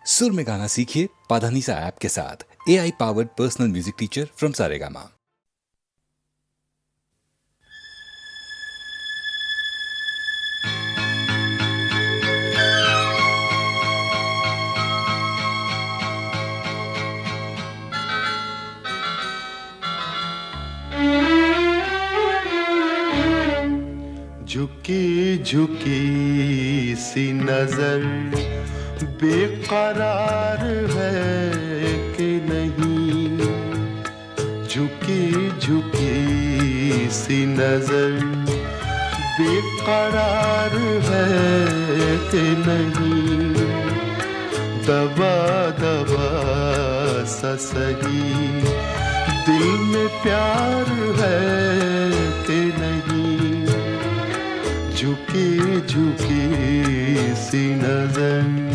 सुर में गाना सीखिए पाधानीसा ऐप के साथ। AI powered personal music teacher from Saregama. झुकी झुकी सी नजर बेकरार है कि नहीं, झुकी झुकी सी नजर बेकरार है कि नहीं, दबा दबा सा सही दिल में प्यार है कि नहीं, झुकी झुकी सी नजर।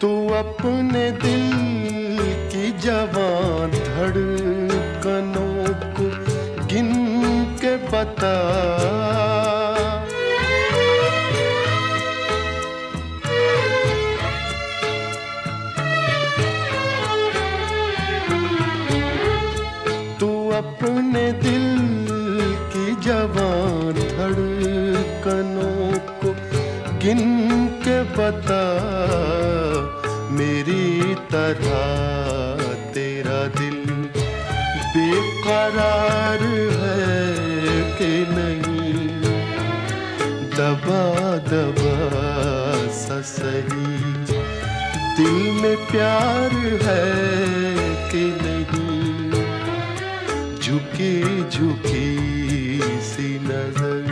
तू अपने दिल की जवान धड़कनों को गिन के बता, तू अपने दिल की जवान धड़कनों को गिन के बता, मेरी तरह तेरा दिल बेकरार है कि नहीं, दबा दबा सा सही दिल में प्यार है कि नहीं, झुकी झुकी सी नजर।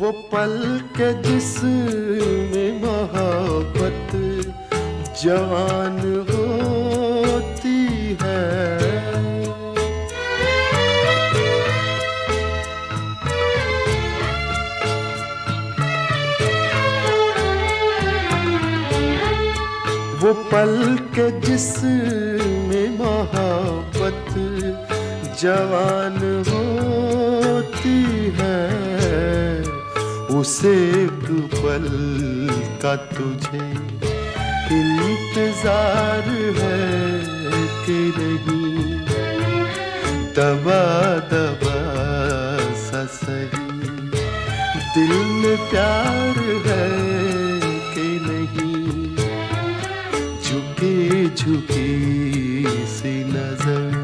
वो पल के जिसमें मोहब्बत जवान होती है, वो पल के जिसमें मोहब्बत जवान होती है, उसे एक पल का तुझे इंतजार है कि नहीं, दबा दबा सा सही दिल में प्यार है कि नहीं, झुकी झुकी सी नजर।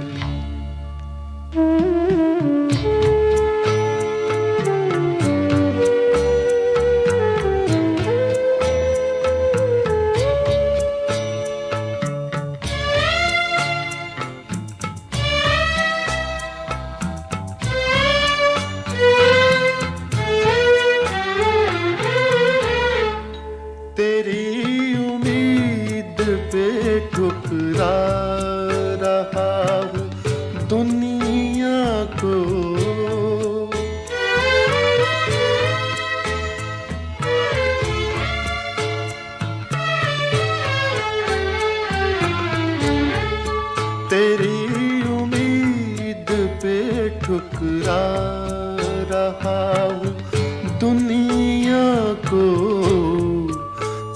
तेरी उम्मीद पे ठुकरा रहा हूँ दुनिया को, तेरी उम्मीद पे ठुकरा रहा हूँ दुनिया को,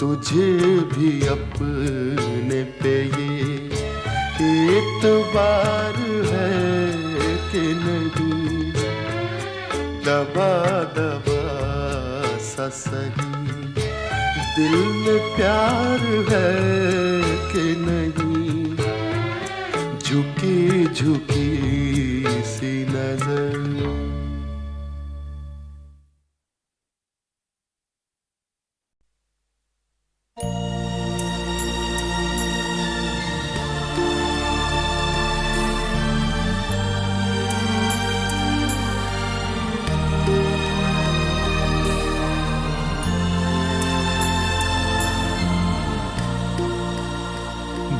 तुझे भी अपने पे ये एतबार है कि नहीं, दबा दबा सा सही दिल में प्यार है कि नहीं, झुकी झुकी सी नजर।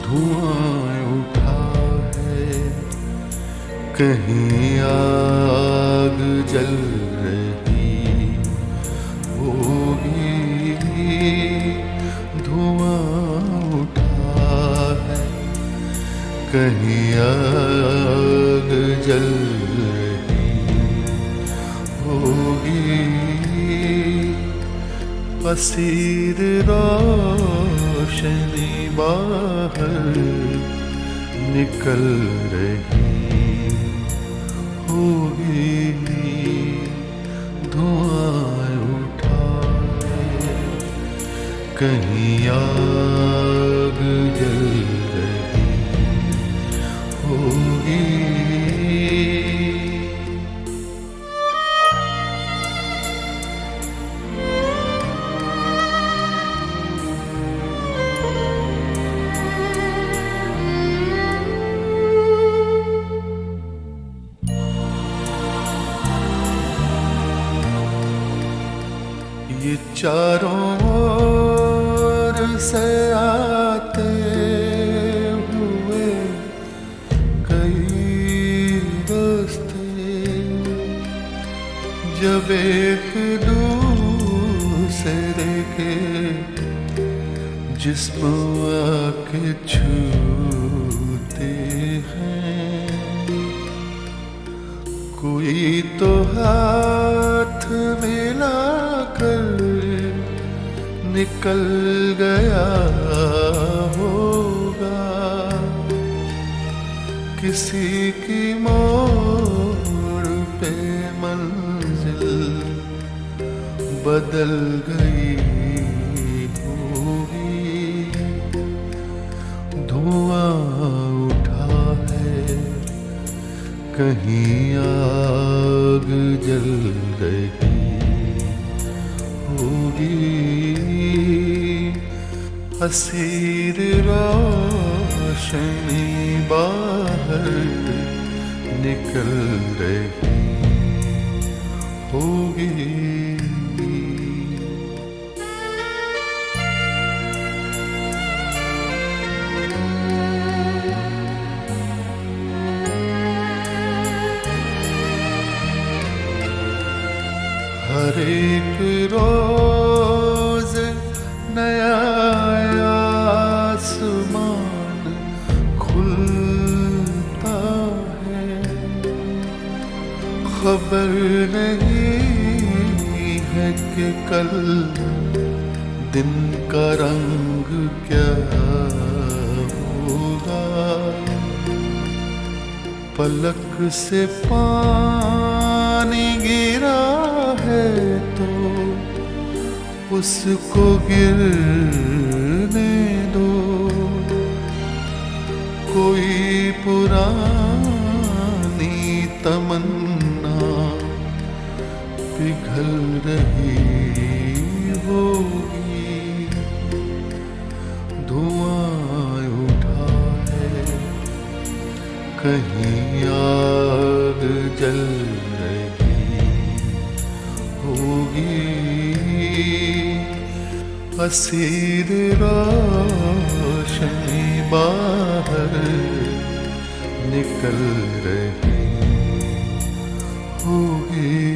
धुआं उठा है, कहीं आग जल रही होगी। धुआं उठा है, कहीं आग जल रही होगी। असीर रोशनी बाहर निकल रही होगी। धुआं उठा है, कहीं आग जल रही होगी। ये चारों ओर से आते हुए कई रास्ते, जब एक दूसरे के जिस्म आके छूते हैं। कोई तो हाथ मिलाकर निकल गया होगा, किसी की मोड़ पे मंजिल बदल गई होगी। धुआं उठा है, कहीं आग जल रही होगी। असीर रोशनी बाहर निकल रही होगी। हर एक रोज नया आसमान खुलता है। खबर नहीं है कि कल दिन का रंग क्या होगा। पलक से पानी गिरा है तो उसको गिरने दो। कोई पुरानी तमन्ना पिघल रही होगी। धुआं उठा है, कहीं आग जल रही होगी। असीर रोशनी बाहर निकल रही होगी।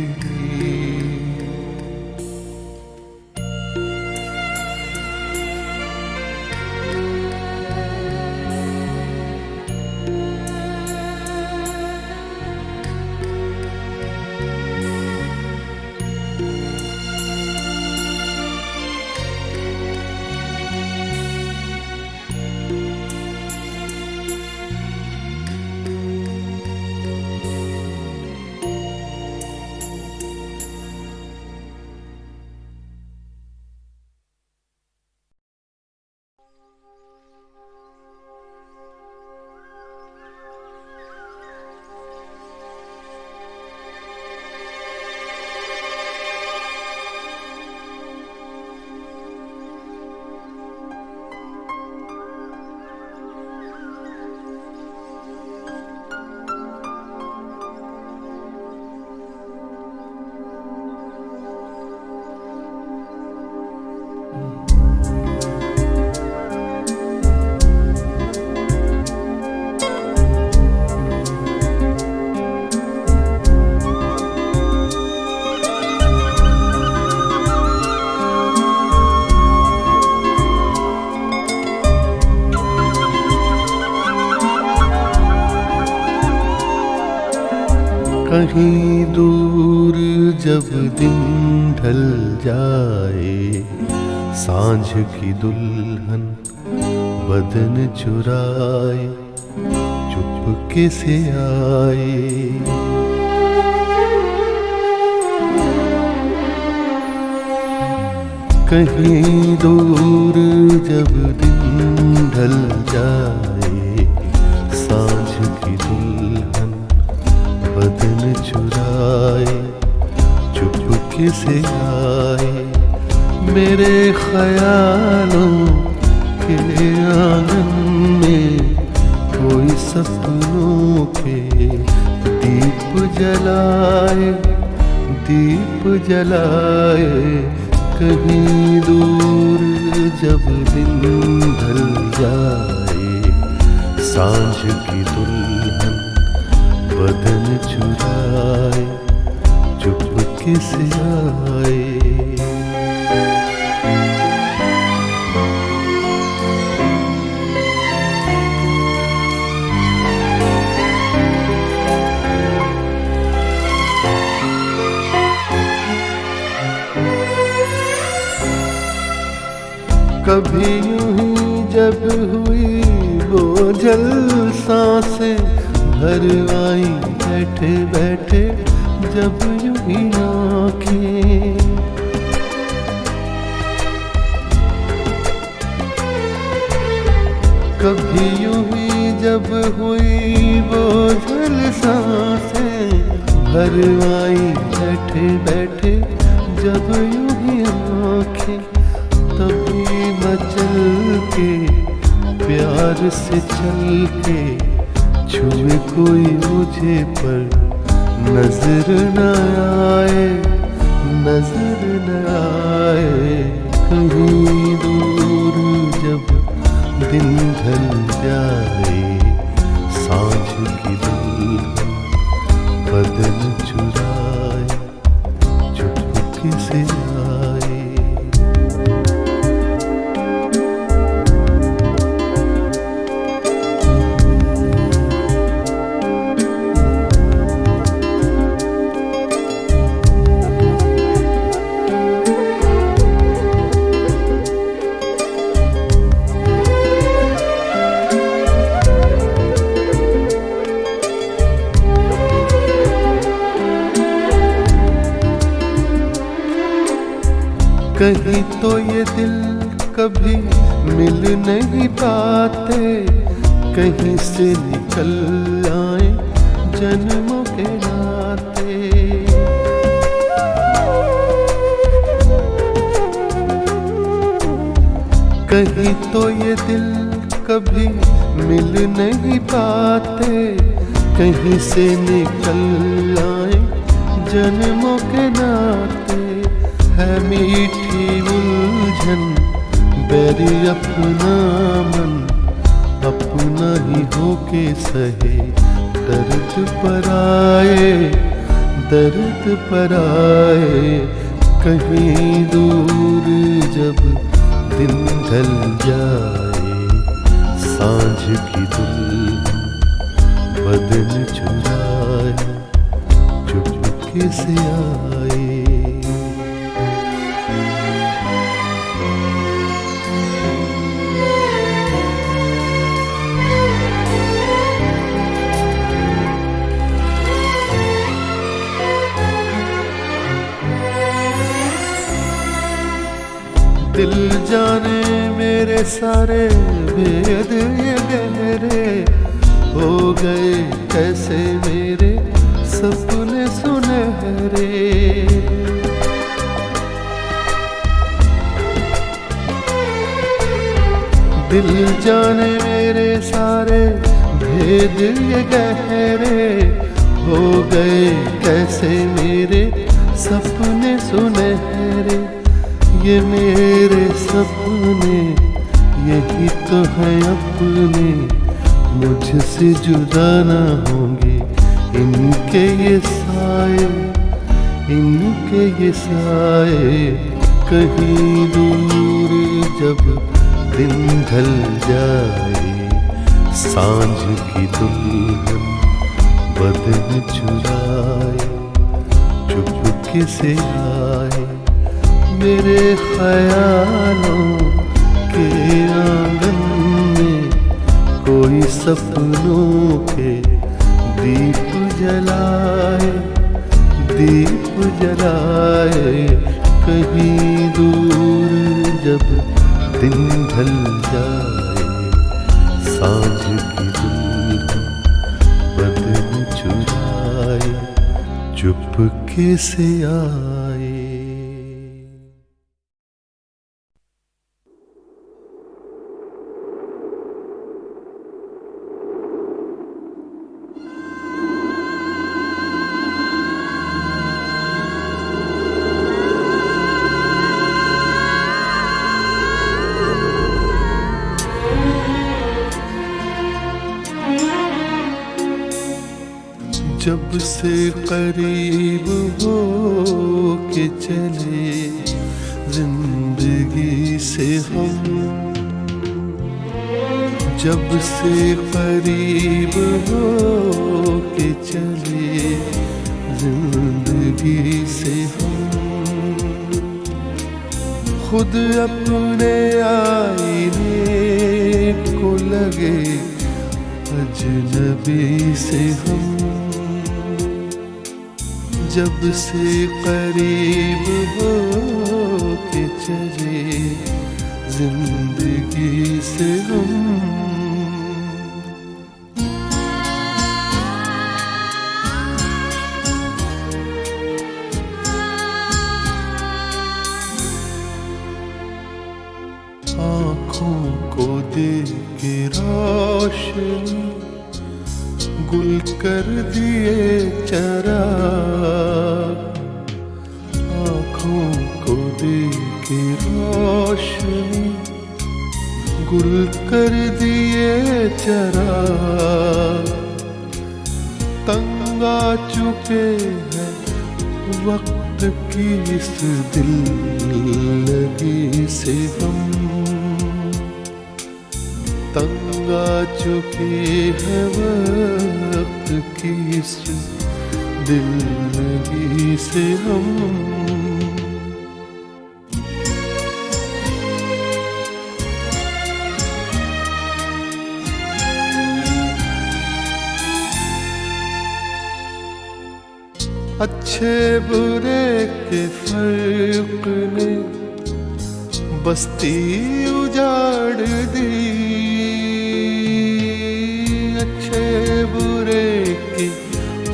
कहीं दूर जब दिन ढल जाए, सांझ की दुल्हन बदन चुराए चुपके से आए। कहीं दूर जब दिन ढल जाए, सांझ की दुल्हन बदन चुराए चुपके से आए। मेरे ख्यालों के आंगन में कोई सपनों के दीप जलाए, दीप जलाए। कहीं दूर जब दिन ढल जाए, सांझ की दुल्हन बदन चुराए चुपके से आए। कभी यूं ही जब हुई बोझल सांसें भर आई बैठे बैठे, जब यूं ही आँखें। कभी यूं ही जब हुई बोझल सांसें भर आई बैठे बैठे, जब यूं ही आँखें। तभी न चल के प्यार से चल के छुए कोई मुझे, पर नजर न आए, नजर न आए। कहीं दूर जब दिन ढल जाए, सांझ की दुल्हन बदन चुराए चुपके से आए। कहीं तो ये दिल कभी मिल नहीं पाते, कहीं से निकल आए जन्मों के नाते। कहीं तो ये दिल कभी मिल नहीं पाते, कहीं से निकल आए जन्मों के नाते। है मीठी उलझन बैरी अपना मन, अपना ही होके सहे दर्द पर आए, दर्द पर आए। कहीं दूर जब दिन ढल जाए, सांझ की दुल्हन बदन चुराए चुपके से आए। दिल जाने मेरे सारे भेद ये गहरे हो गए कैसे मेरे सपने सुनहरे। दिल जाने मेरे सारे भेद ये गहरे हो गए कैसे मेरे सपने सुनहरे। ये मेरे सपने यही तो है अपने, मुझसे जुदा ना होंगे इनके ये साए, इनके ये साए। कहीं दूर जब दिन ढल जाए, सांझ की दुल्हन बदन चुराए चुपके से आए मेरे ख्यालों के आंगन में। कोई सपनों के दीप जलाए दीप जलाए। कहीं दूर जब दिन ढल जाए सांझ की दुल्हन बदन चुराए चुपके से आए। जब से करीब हो के चले जिंदगी से हम, जब से करीब हो के चले जिंदगी से हम। खुद अपने आईने को लगे अजनबी से हम। जब से करीब हो के चले जिंदगी से हम। आँखों को दे के रोशनी गुल कर दिए चराग। आँखों को दे के रोशनी गुल कर दिए चराग। तंग आ चुके हैं वक्त की इस दिल लगी से हम। तंग आ चुके हैं वक्त की इस दिल लगी से हम। अच्छे बुरे के फर्क ने बस्ती उजाड़ दी। अच्छे बुरे के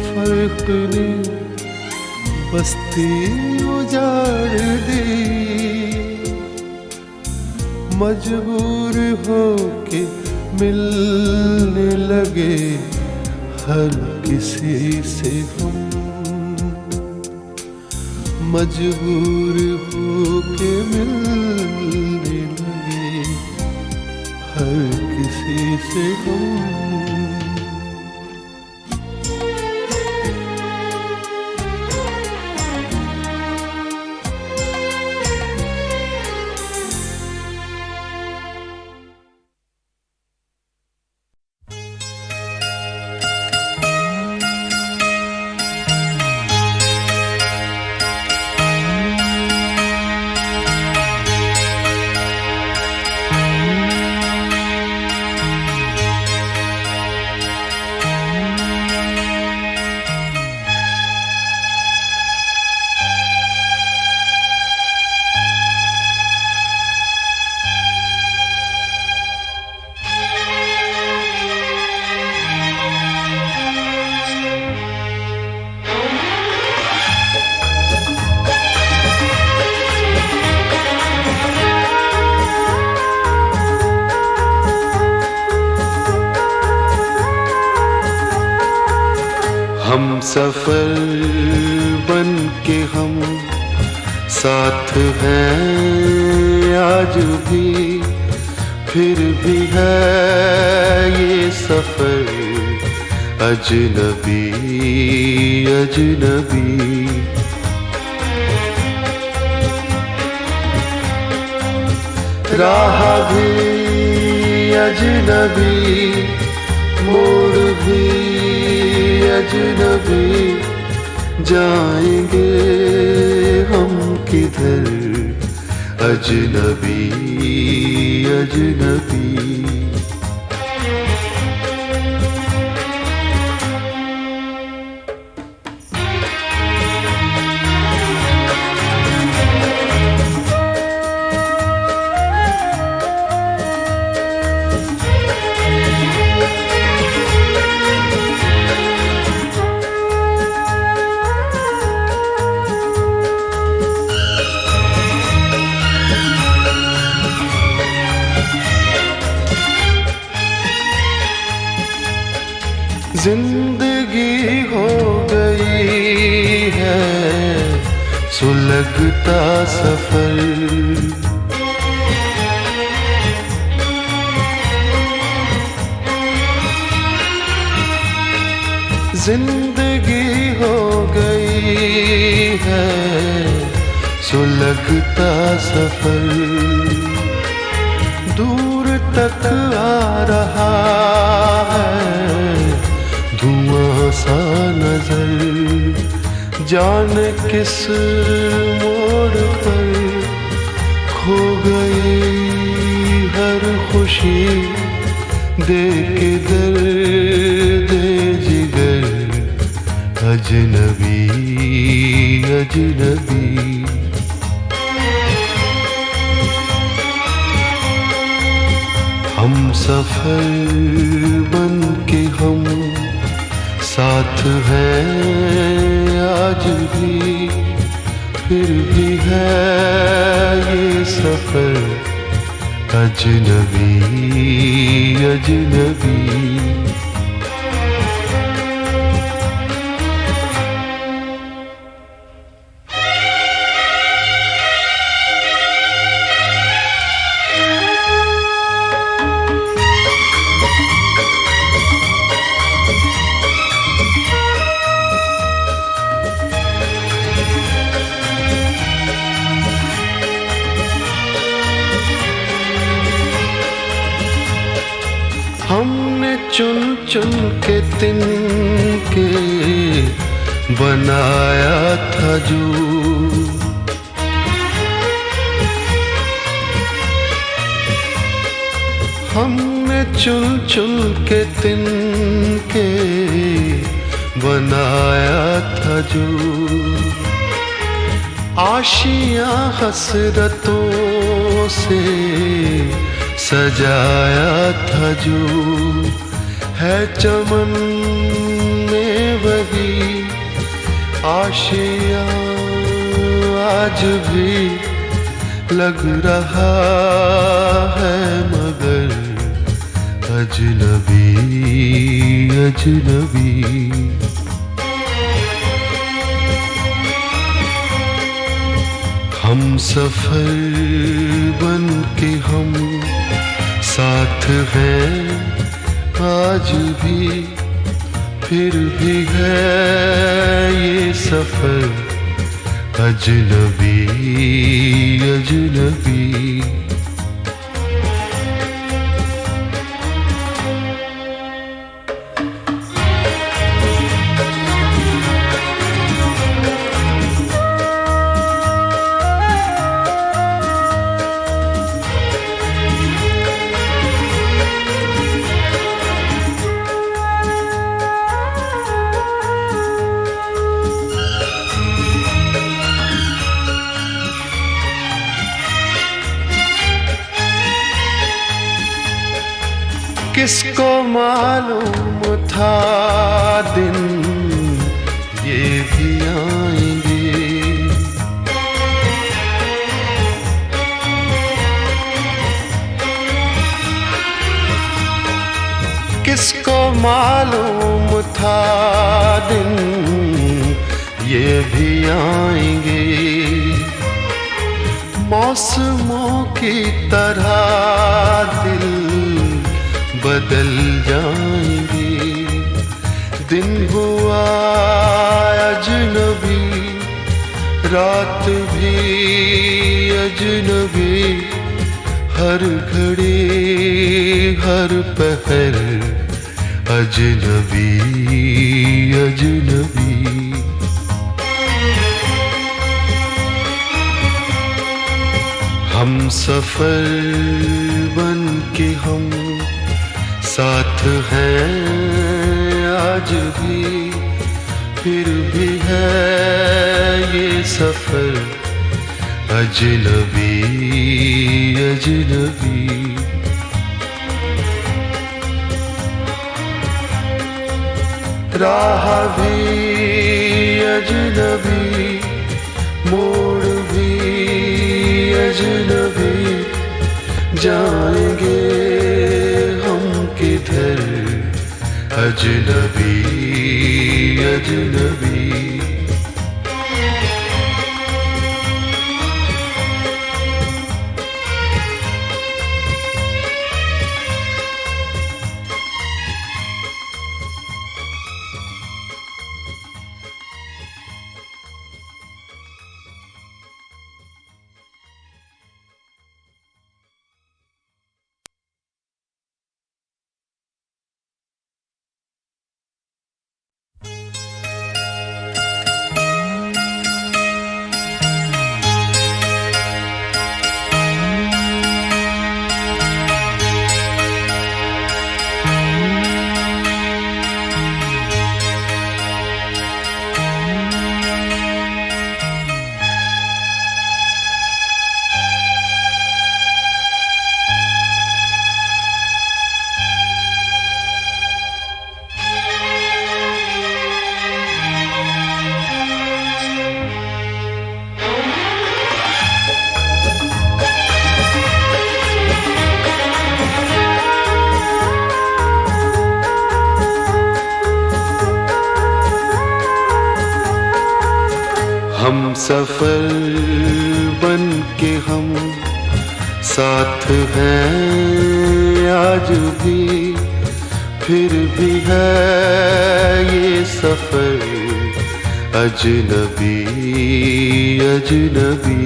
फर्क ने बस्ती उजाड़ दी। मजबूर हो के मिलने लगे हर किसी से हम। मजबूर हो के मिलने लगे हर किसी से हम। हम सफर बन के हम साथ हैं आज भी। फिर भी है ये सफर अजनबी अजनबी। राह भी अजनबी मोड़ भी अजनबी जाएंगे हम किधर, अजनबी अजनबी। जिंदगी हो गई है सुलगता सफर, जिंदगी हो गई है सुलगता सफर। दूर तक आ रहा है धुआं सा नजर, जाने किस मोड़ पर खो गई हर खुशी, दे के दर्द जिगर, अजनबी अजनबी। हम सफर बन के हम साथ हैं आज भी, फिर भी है ये सफर, अजनबी अजनबी। हमने चुन चुन के तिनके बनाया था जो, हमने चुन चुन के तिनके बनाया था जो, आशियां हसरतों से सजाया था जो, है चमन में वही आशियां आज भी लग रहा है मगर, अजनबी अजनबी। हम सफर बन के हम साथ हैं आज भी, फिर भी है ये सफर, अजनबी अजनबी। किसको मालूम था दिन ये भी आएंगे, किसको मालूम था दिन ये भी आएंगे, मौसमों की तरह दिल बदल जाएंगे। दिन हुआ अजनबी, रात भी अजनबी, हर घड़ी हर पहर अजनबी अजनबी। सफर बन के हम साथ हैं आज भी, फिर भी है ये सफर अजनबी अजनबी। राह भी अजनबी, मोड़ भी अजनबी, जाएंगे हम किधर अजनबी अजनबी। हम सफर बन के हम साथ हैं आज भी, फिर भी है ये सफर अजनबी अजनबी।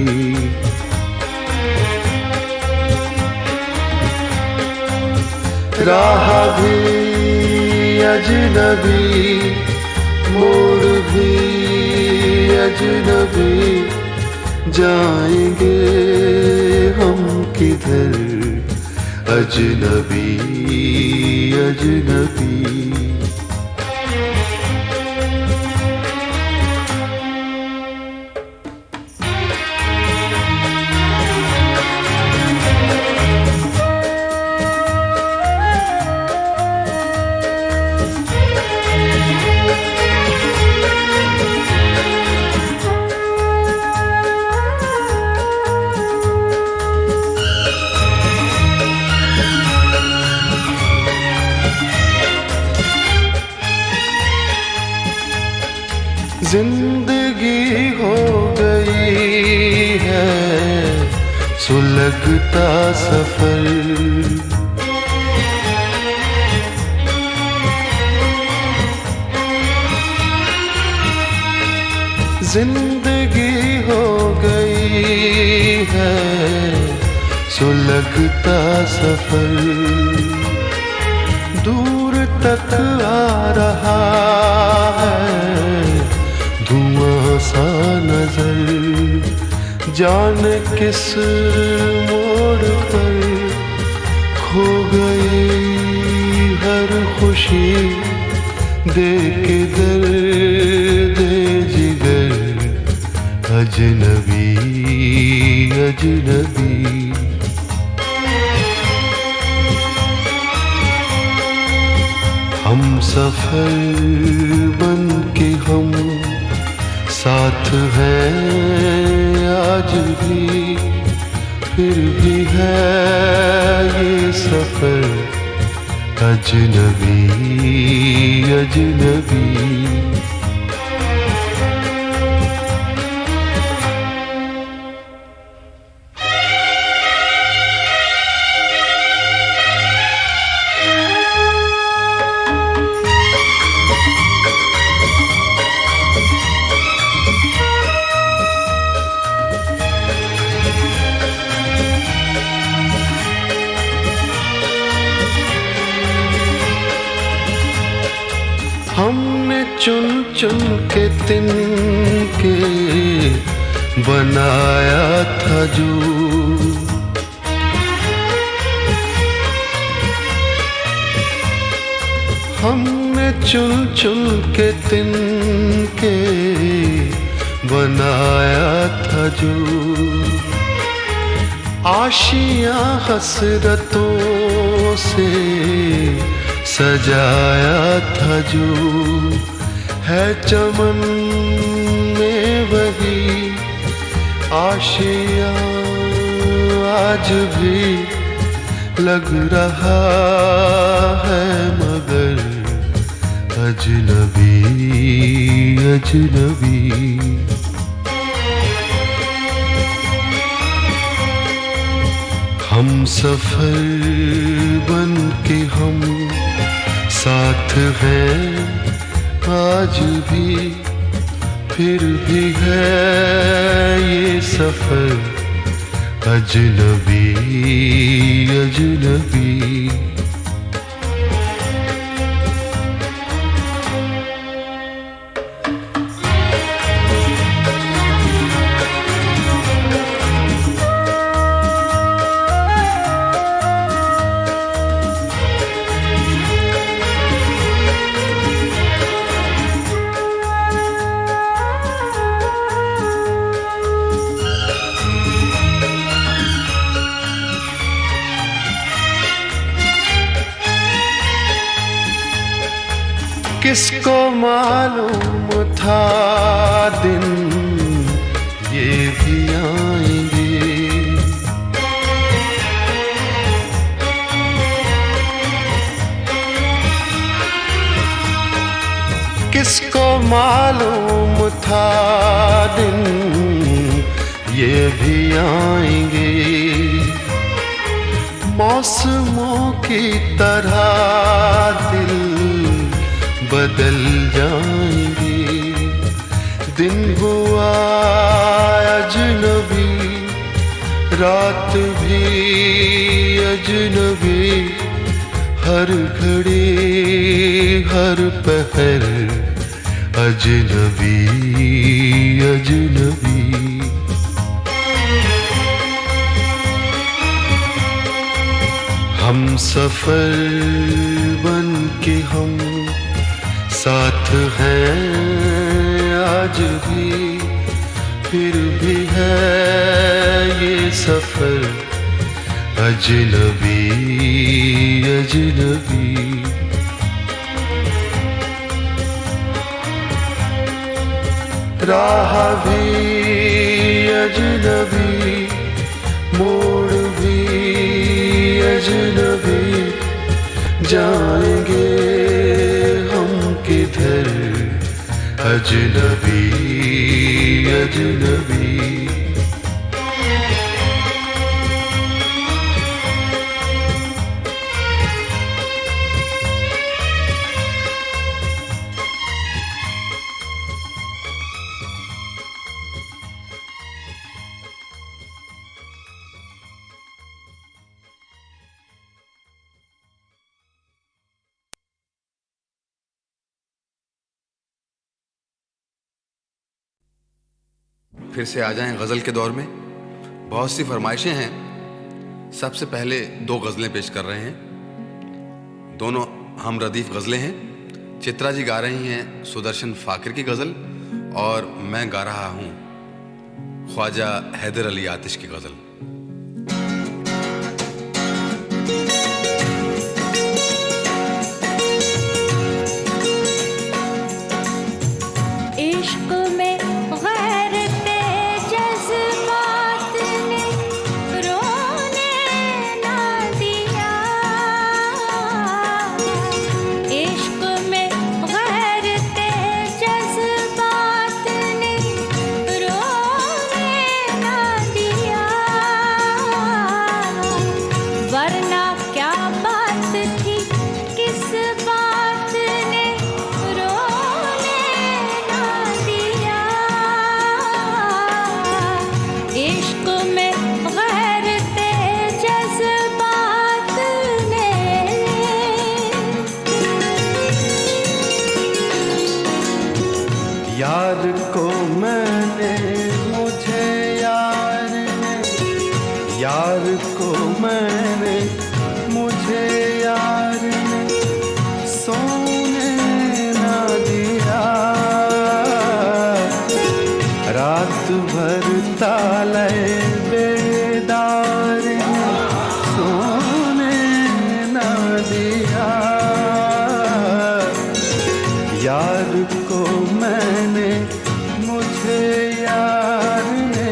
राह भी अजनबी, मोड़ भी अजनबी, जाएंगे हम किधर अजनबी अजनबी। जिंदगी हो गई है सुलगता सफर, जिंदगी हो गई है सुलगता सफर। दूर तक आ रहा है धुआं सा नजर, जाने किस मोड़ पर खो गई हर खुशी, दे के दर्द जिगर अजनबी अजनबी। हम सफर बन के हम साथ हैं आज भी, फिर भी है ये सफर अजनबी अजनबी। हमने चुन चुन के तिनके बनाया था जो, हमने चुन चुन के तिनके बनाया था जो, आशियां हसरतों से सजाया था जो, है चमन में वही आशियां आज भी लग रहा है, मगर अजनबी अजनबी। हम सफर बन के हम साथ हैं आज भी, फिर भी है ये सफर अजनबी अजनबी। किसको मालूम था दिन ये भी आएंगे, किसको मालूम था दिन ये भी आएंगे। मौसमों की तरह दिल बदल जाएंगे, दिन हुआ अजनबी, रात भी अजनबी, हर घड़ी हर पहर अजनबी अजनबी। हम सफर बन के हम साथ हैं आज भी, फिर भी है ये सफर अजनबी अजनबी। राह भी अजनबी, मोड़ भी अजनबी, जाएंगे किधर अजनबी अजनबी। फिर से आ जाएं गज़ल के दौर में। बहुत सी फरमाइशें हैं। सबसे पहले दो गज़लें पेश कर रहे हैं, दोनों हम रदीफ गज़लें हैं। चित्रा जी गा रही हैं सुदर्शन फ़ाकिर की गज़ल और मैं गा रहा हूँ ख्वाजा हैदर अली आतिश की गज़ल। यार को मैंने मुझे यार ने, यार को मैंने मुझे यार ने यार को मैंने मुझे यार ने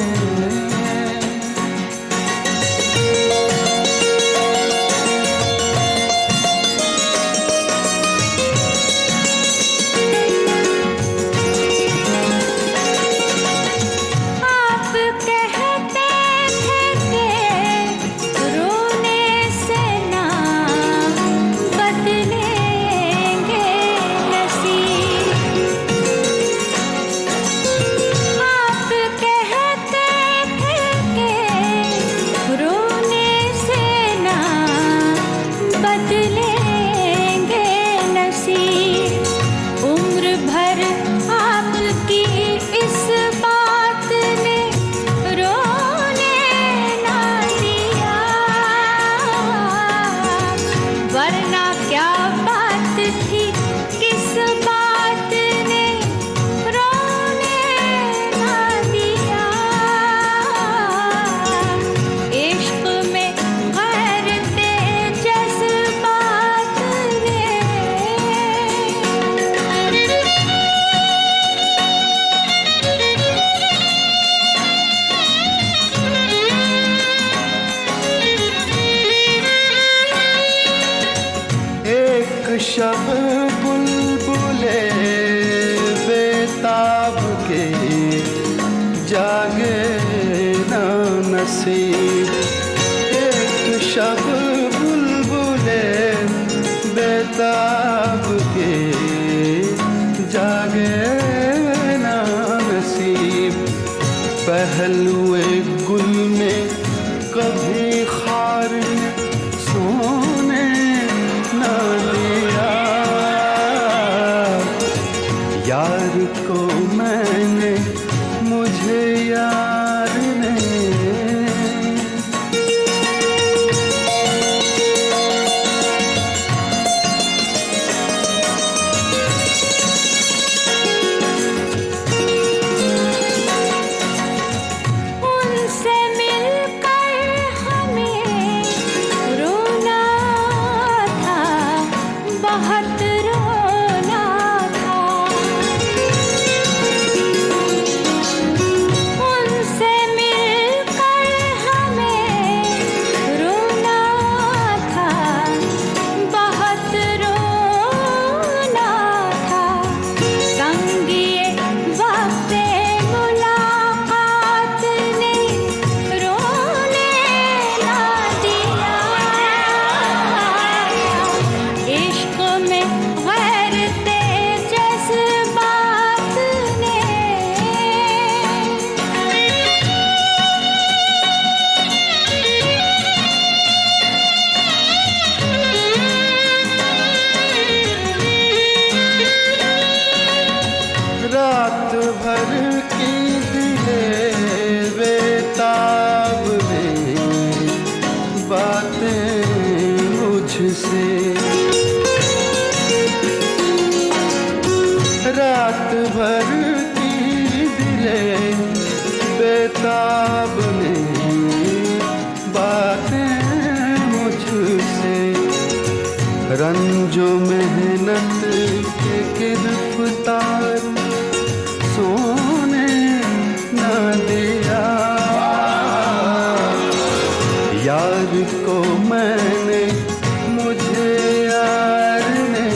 शब बुलबुले बेताब के जागे ना नसीब एक शब बुलबुले बेताब के जागे ना नसीब पहलुए गुल में कभी खार सोने ना यार को मैंने मुझे यार ने उनसे मिलकर हमें रोना था बहुत रोना था उनसे मिलकर हमें रोना था बहुत रोना था संगिए वक्त मुलाकात ने रोने ना दिया इश्क में गैरते जज्बात ने रात भर की दिले बेताब में बातें मुझसे रात भर की दिले बेताब में बातें मुझसे रंजो मेहनत के गिरफ्तार सोने न दिया यार को मैंने मुझे यार ने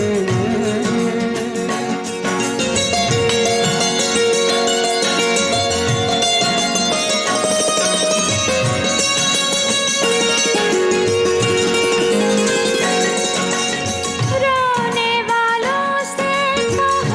रोने वालों से कहो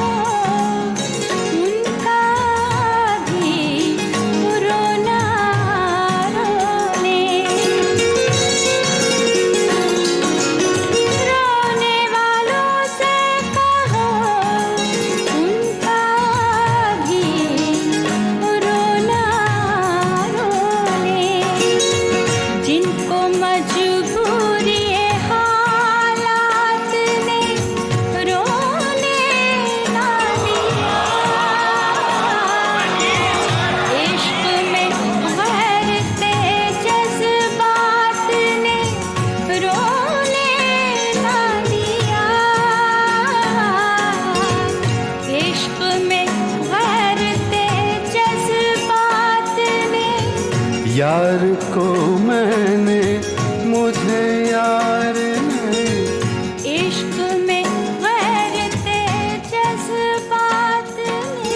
यार को मैंने, मुझे यार ने, इश्क में गैरते जज्बात ने,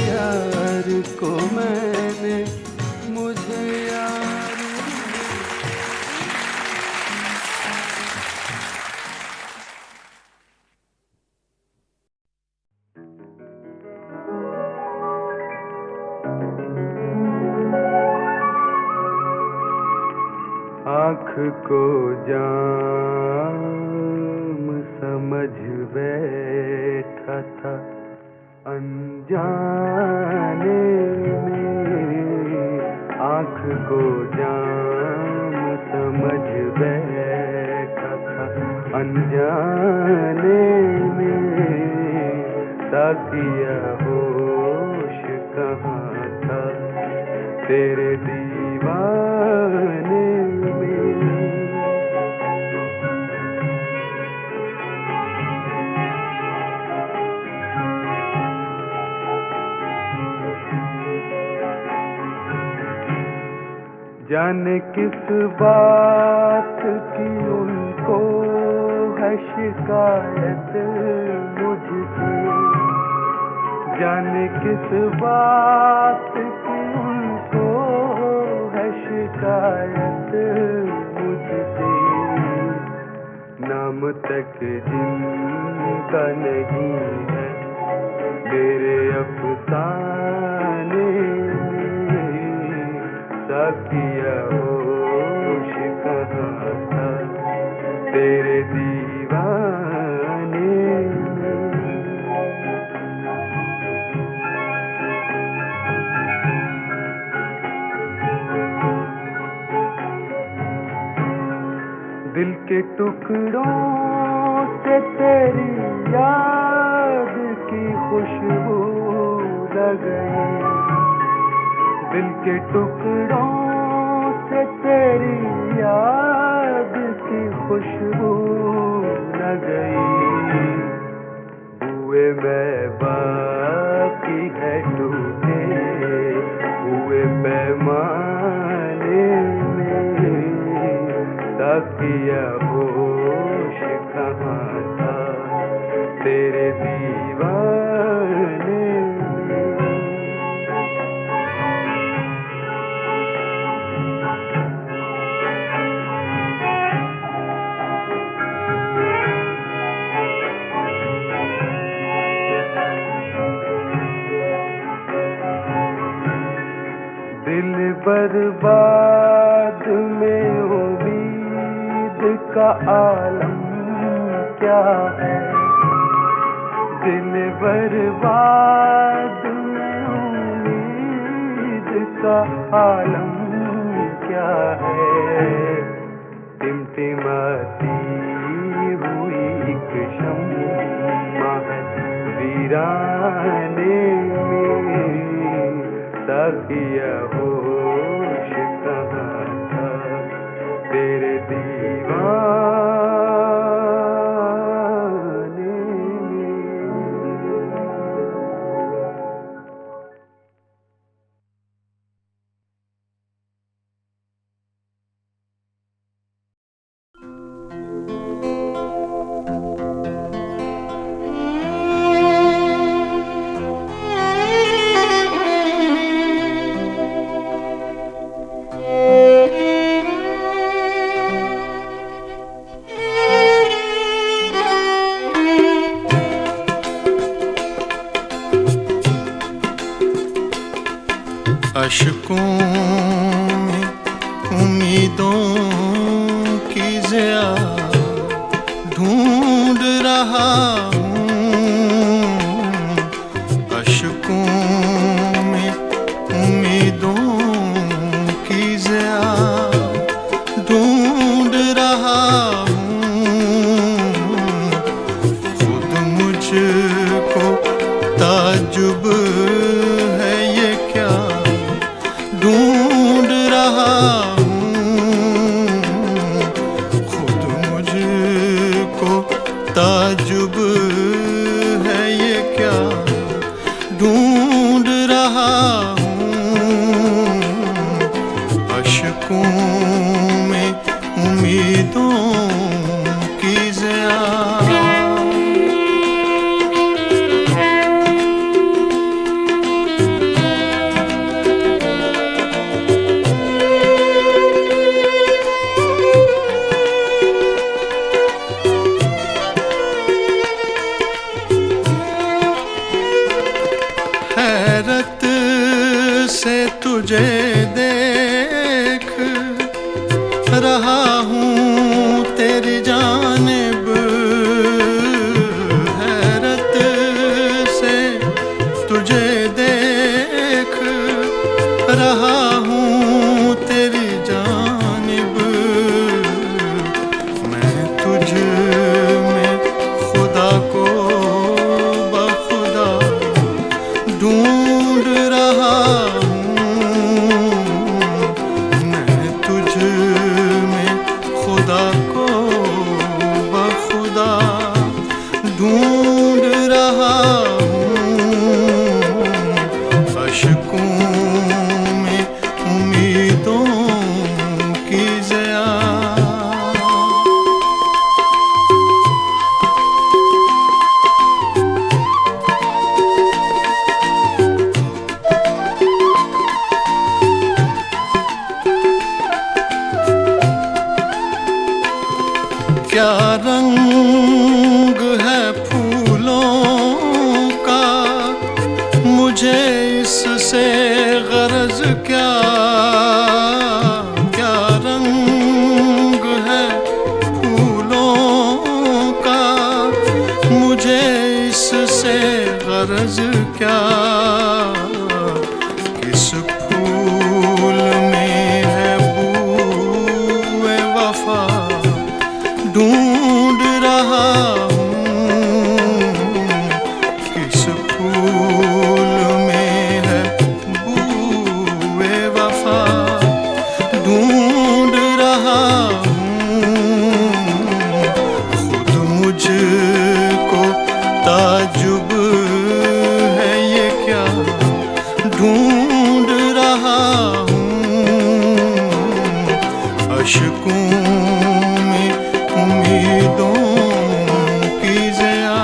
यार को मैंने, मुझे यार ने। आँख को जाम समझ बैठा था अनजाने में, आँख को जाम समझ बैठा था अनजाने में, साकिया होश कहाँ था तेरे दीवाने में। जाने किस बात की उनको है शिकायत मुझसे, जाने किस बात की उनको है शिकायत मुझसे, नाम तक जिनका नहीं है मेरे अफसाने में, साकिया होश कहाँ था तेरे दीवाने में। दिल के टुकड़ों से तेरी याद की खुशबू लग गई, दिल के टुकड़ों से तेरी याद की खुशबू लग गई, हुए मैं बाकी है टूटे हुए पैमाने में, साकिया होश कहाँ था तेरे दीवाने में। दिल बर्बाद में उम्मीद का आलम क्या है, दिल बर्बाद में उम्मीद का आलम क्या है, टिमटिमाती हुई एक शम्मा है वीराने में, साकिया होश कहाँ था तेरे दीवाने में। अशकों में उम्मीदों की ज़िया ढूंढ रहा हूँ, अशकों में उम्मीदों की ज़िया ढूंढ रहा हूँ, खुद मुझको ताजुब है ये क्या ढूंढ रहा हूँ, खुद मुझको ताजुब है ये क्या ढूंढ रहा हूँ, हैरत से तुझे देख रहा हूँ तेरी जानिब, हैरत से तुझे देख रहा हूँ तेरी जानिब। मैं तुझ में खुदा को बखुदा ढूंढ रहा हूँ, मैं तुझ में खुदा को बखुदा ढूंढ रहा हूँ। अश्कों में उम्मीदों की ज़िया, क्या रंग है फूलों का, मुझे इससे गरज क्या, क्या रंग है फूलों का, मुझे इससे गरज क्या। किस फूल में है बूए वफा ढूंढ रहा हूँ, किस फूल में है बूए वफा ढूंढ रहा हूँ। खुद मुझको ताजुब है ये क्या ढूंढ रहा हूँ। अश्कों में उम्मीदों की ज़िया,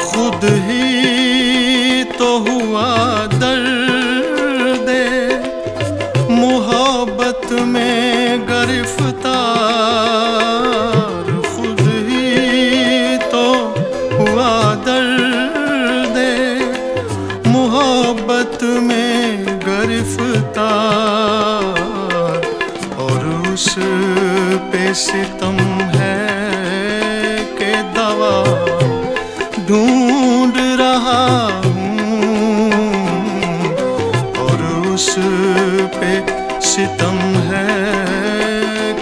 खुद ही तो हुआ दर्दे मोहब्बत में गिरफ्तार, खुद ही तो हुआ दर्दे मोहब्बत में गिरफ्तार। और उस पे सितम है कि दवा ढूंढ रहा हूँ, और उस पे सितम है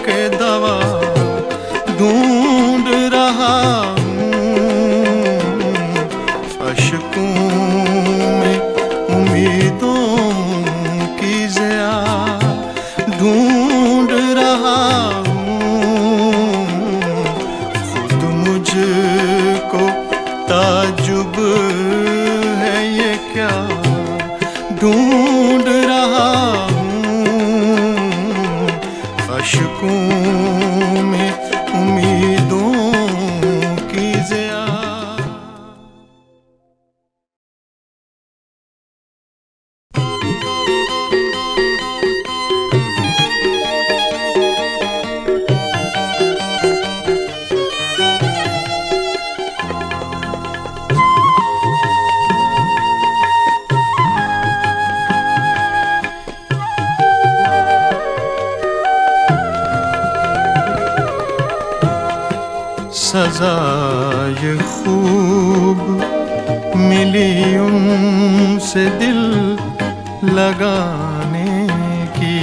कि दवा ढूंढ रहा हूँ। अश्कों में उम्मीदों की ज़िया ढूंढ रहा हूँ। खुद मुझको ताजुब है ये क्या ढूंढ रहा हूँ। अश्कों में उम्मीदों की ज़िया, सज़ाए खूब मिली उनसे दिल लगाने की,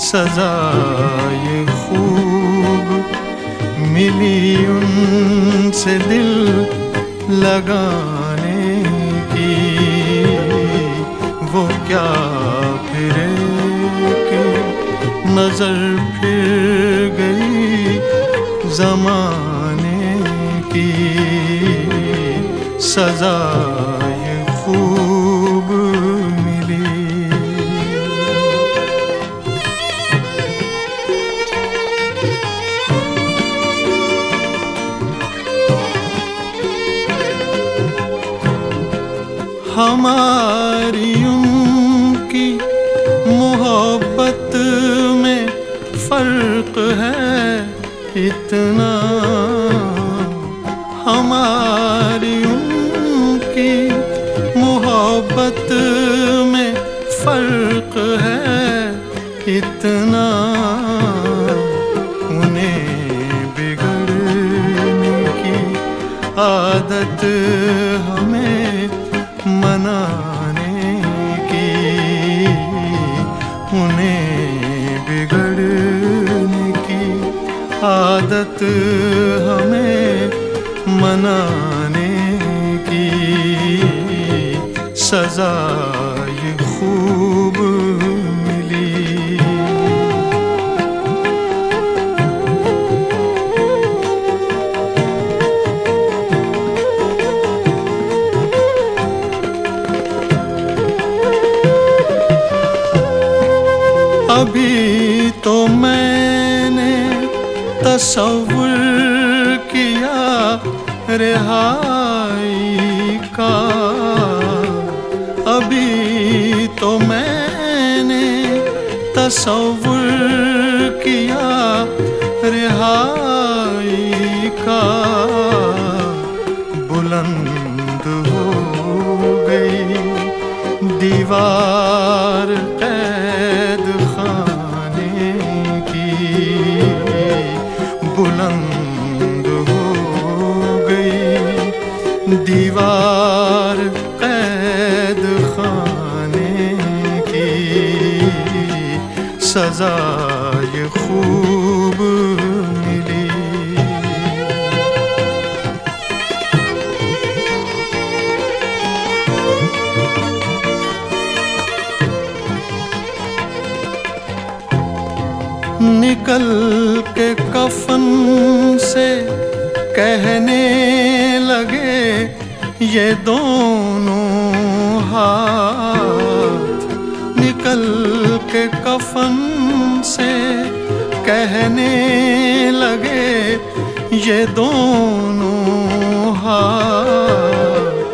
सज़ाए खूब मिली उनसे दिल लगाने की। वो क्या फिरे कि नजर फिर गई ज़माने की, सज़ाए खूब मिली। हमारी उनकी मोहब्बत में फर्क है इतना, हमारी उनकी मोहब्बत में फर्क है इतना, उन्हें बिगड़ने की आदत हमें मनाने की, उन्हें बिगड़ने की आदत हमें मनाने की, सजा ये खूब मिली। अभी तो मैंने तसव्वुर किया रिहाई का, अभी तो मैंने तसव्वुर किया रिहाई का, बुलंद हो गई दीवार कैद खाने की, बुलंद हो गई दीवार कैद खाने की, सजा ये खूब मिली। निकल के कफन से कहने लगे ये दोनों हाथ, निकल के कफन से कहने लगे ये दोनों हाथ,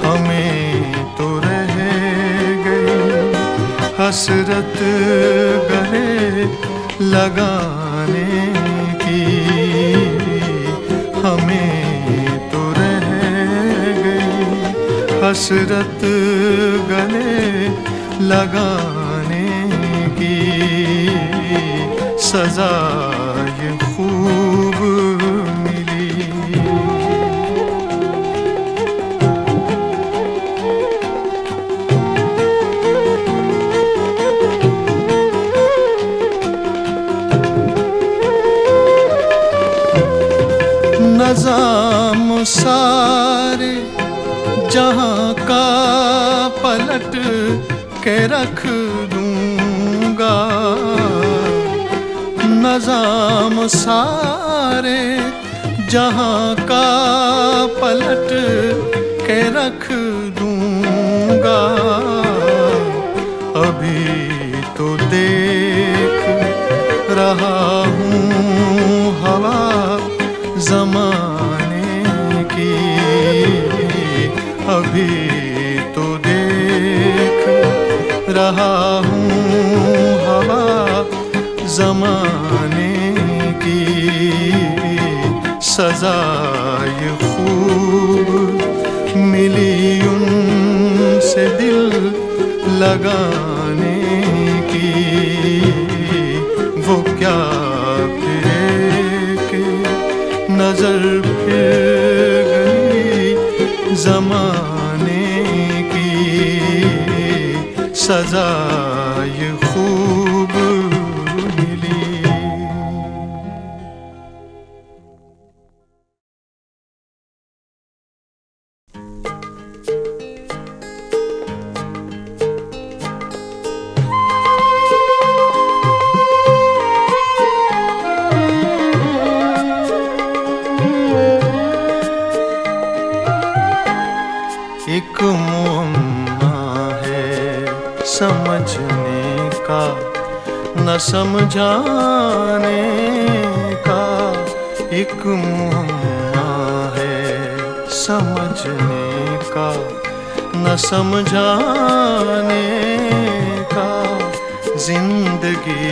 हमें तो रह गई हसरत गले लगाने की, हमें तो रह गई हसरत गले लगाने की, सजा ये खूब मिली। नज़ाम सारे जहां का पलट के रख दूंगा, नज़ाम सारे जहां का पलट के रख दूंगा, अभी तो देख रहा हूँ हवा ज़माने की, अभी तो देख रहा हूँ हवा ज़माने की, सजा ये खूब मिली उनसे दिल लगाने की, वो क्या नजर फिर गई ज़माने की, सजा ये खूब मिली। एक मुअम्मा है समझने का न समझाने का, एक मुअम्मा है समझने का न समझाने का, जिंदगी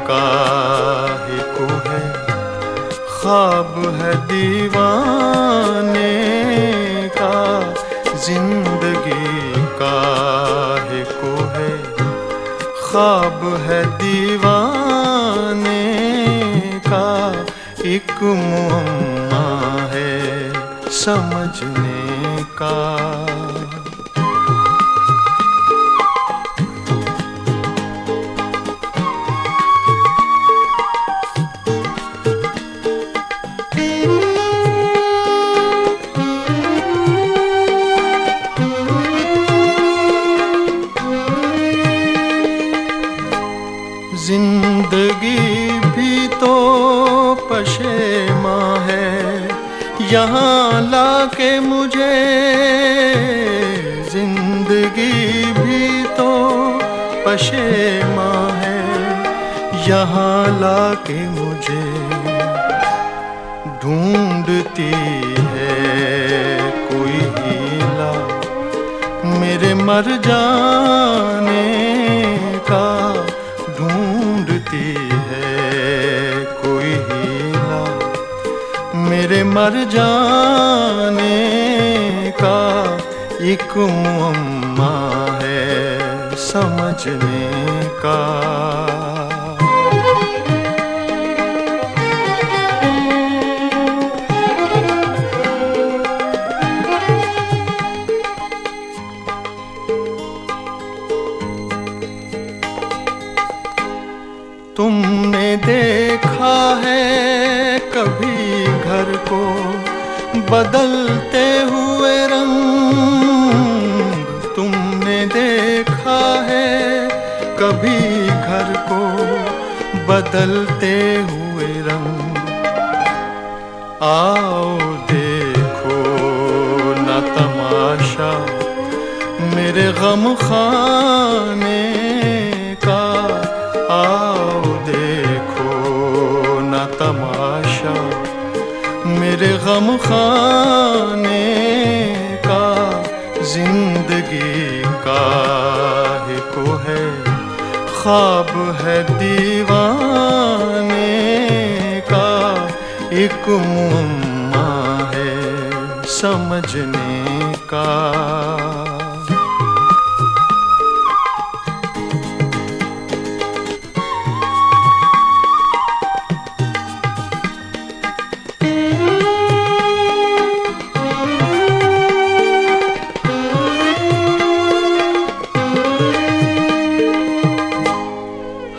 काहे को है, ख्वाब है दीवाने का, जिंदगी काहे को है, ख्वाब है दीवाने का, एक मुअम्मा है समझने का। जिंदगी भी तो पशेमा है यहाँ लाके मुझे, जिंदगी भी तो पशेमा है यहाँ लाके मुझे, ढूंढती है कोई हीला मेरे मर जाने का, ढूंढती है कोई हीला मेरे मर जाने का, एक मुअम्मा है समझने का। तुमने देखा है कभी घर को बदलते हुए रंग, तुमने देखा है कभी घर को बदलते हुए रंग, आओ देखो न तमाशा मेरे गम खाने का, आओ देखो न तमाशा मेरे गम खाने का, जिंदगी काहे को है, ख्वाब है दीवाने का, एक मुअम्मा है समझने का।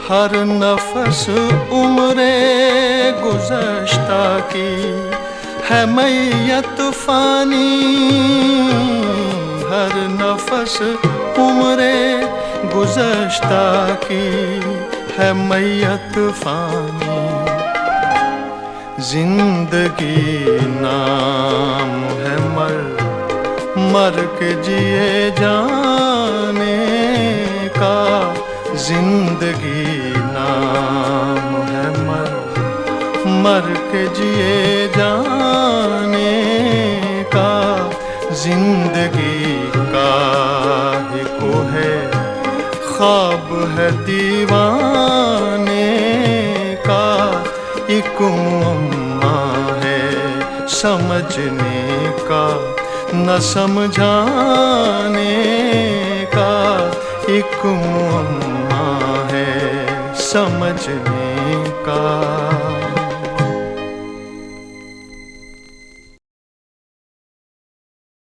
हर नफस उम्रे गुज़श्ता की है मैयत फ़ानी, हर नफस उम्रे गुज़श्ता की है मैयत फ़ानी, जिंदगी नाम है मर के जिए जाने का, जिंदगी नाम है मर के जिए जाने का, जिंदगी काहे को है, ख्वाब है दीवाने का, एक मुअम्मा है समझने का, न समझाने का, एक मुअम्मा है समझने का।